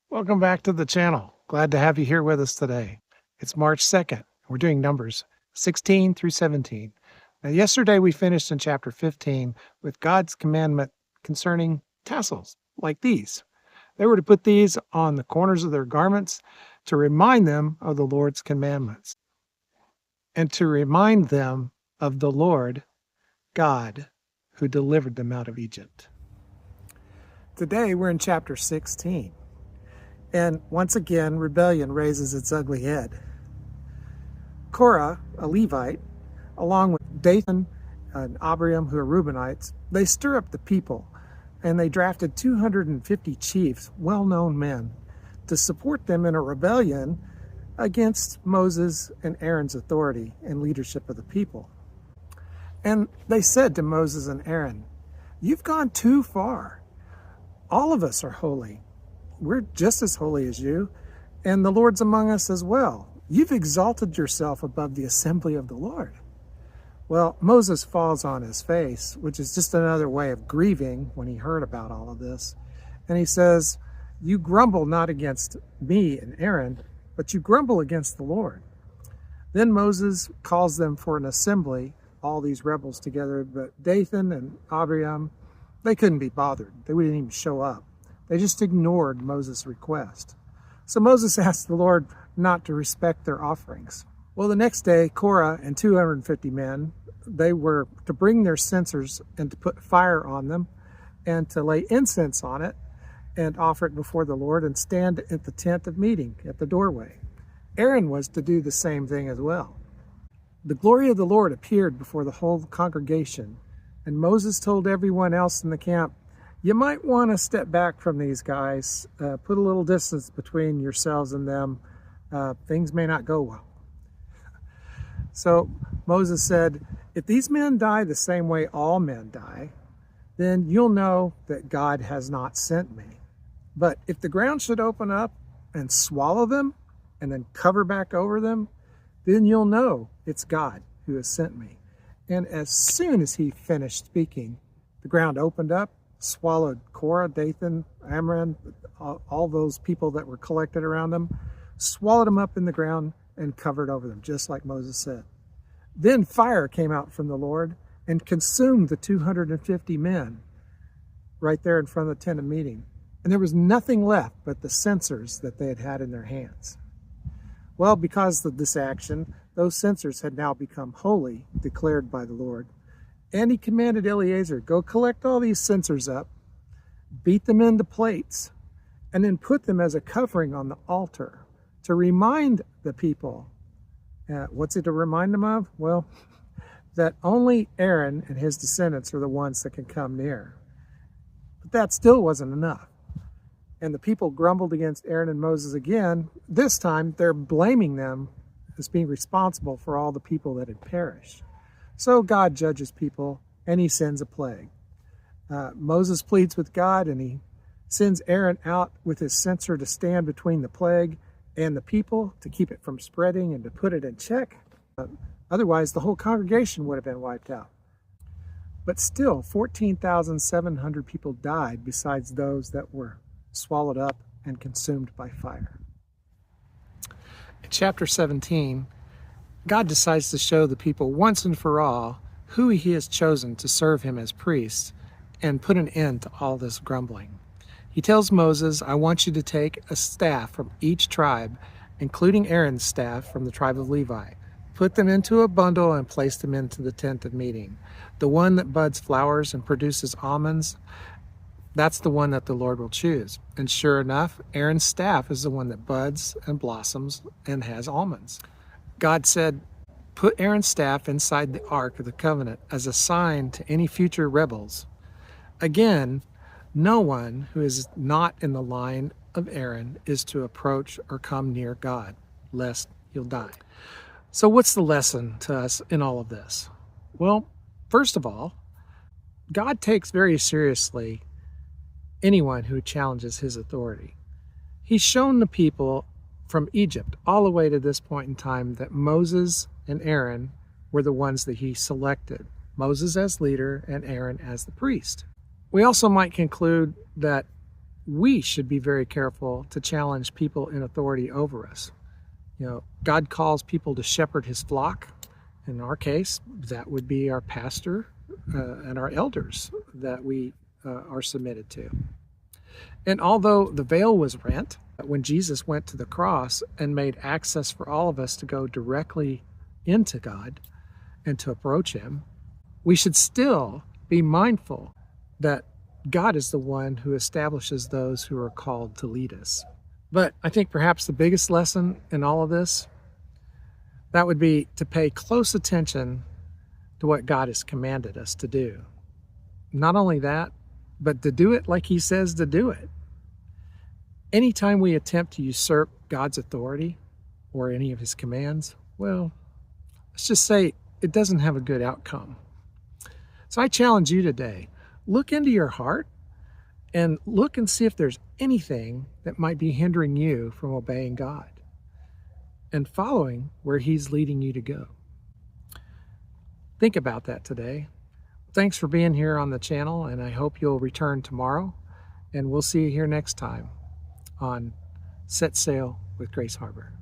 Welcome back to the channel. Glad to have you here with us today. It's March 2nd. We're doing Numbers 16 through 17. Now, yesterday we finished in chapter 15 with God's commandment concerning tassels like these. They were to put these on the corners of their garments to remind them of the Lord's commandments and to remind them of the Lord God who delivered them out of Egypt. Today we're in chapter 16. And once again, rebellion raises its ugly head. Korah, a Levite, along with Dathan and Abiram, who are Reubenites, they stir up the people, and they drafted 250 chiefs, well-known men, to support them in a rebellion against Moses and Aaron's authority and leadership of the people. And they said to Moses and Aaron, "You've gone too far. All of us are holy. We're just as holy as you, and the Lord's among us as well. You've exalted yourself above the assembly of the Lord." Well, Moses falls on his face, which is just another way of grieving when he heard about all of this. And he says, "You grumble not against me and Aaron, but you grumble against the Lord." Then Moses calls them for an assembly, all these rebels together, but Dathan and Abiram, they couldn't be bothered. They wouldn't even show up. They just ignored Moses' request. So Moses asked the Lord not to respect their offerings. Well, the next day, Korah and 250 men, they were to bring their censers and to put fire on them and to lay incense on it and offer it before the Lord and stand at the tent of meeting at the doorway. Aaron was to do the same thing as well. The glory of the Lord appeared before the whole congregation, and Moses told everyone else in the camp, "You might want to step back from these guys, put a little distance between yourselves and them. Things may not go well." So Moses said, "If these men die the same way all men die, then you'll know that God has not sent me. But if the ground should open up and swallow them and then cover back over them, then you'll know it's God who has sent me." And as soon as he finished speaking, the ground opened up, swallowed Korah, Dathan, Amram, all those people that were collected around them, swallowed them up in the ground and covered over them, just like Moses said. Then fire came out from the Lord and consumed the 250 men right there in front of the tent of meeting. And there was nothing left but the censers that they had had in their hands. Well, because of this action, those censers had now become holy, declared by the Lord. And he commanded Eleazar, "Go collect all these censers up, beat them into plates, and then put them as a covering on the altar to remind the people." What's it to remind them of? Well, that only Aaron and his descendants are the ones that can come near. But that still wasn't enough. And the people grumbled against Aaron and Moses again. This time, they're blaming them as being responsible for all the people that had perished. So God judges people, and he sends a plague. Moses pleads with God, and he sends Aaron out with his censer to stand between the plague and the people to keep it from spreading and to put it in check. Otherwise, the whole congregation would have been wiped out. But still, 14,700 people died besides those that were swallowed up and consumed by fire. In chapter 17, God decides to show the people once and for all who he has chosen to serve him as priests and put an end to all this grumbling. He tells Moses, "I want you to take a staff from each tribe, including Aaron's staff from the tribe of Levi. Put them into a bundle and place them into the tent of meeting. The one that buds flowers and produces almonds, that's the one that the Lord will choose." And sure enough, Aaron's staff is the one that buds and blossoms and has almonds. God said, "Put Aaron's staff inside the Ark of the Covenant as a sign to any future rebels." Again, no one who is not in the line of Aaron is to approach or come near God, lest he'll die. So what's the lesson to us in all of this? Well, first of all, God takes very seriously anyone who challenges his authority. He's shown the people from Egypt all the way to this point in time that Moses and Aaron were the ones that he selected. Moses as leader and Aaron as the priest. We also might conclude that we should be very careful to challenge people in authority over us. God calls people to shepherd his flock. In our case, that would be our pastor and our elders that we are submitted to. And although the veil was rent, when Jesus went to the cross and made access for all of us to go directly into God and to approach him, we should still be mindful that God is the one who establishes those who are called to lead us. But I think perhaps the biggest lesson in all of this, that would be to pay close attention to what God has commanded us to do. Not only that, but to do it like he says to do it. Anytime we attempt to usurp God's authority or any of his commands, well, let's just say it doesn't have a good outcome. So I challenge you today, look into your heart and look and see if there's anything that might be hindering you from obeying God and following where he's leading you to go. Think about that today. Thanks for being here on the channel, and I hope you'll return tomorrow, and we'll see you here next time on Set Sail with Grace Harbor.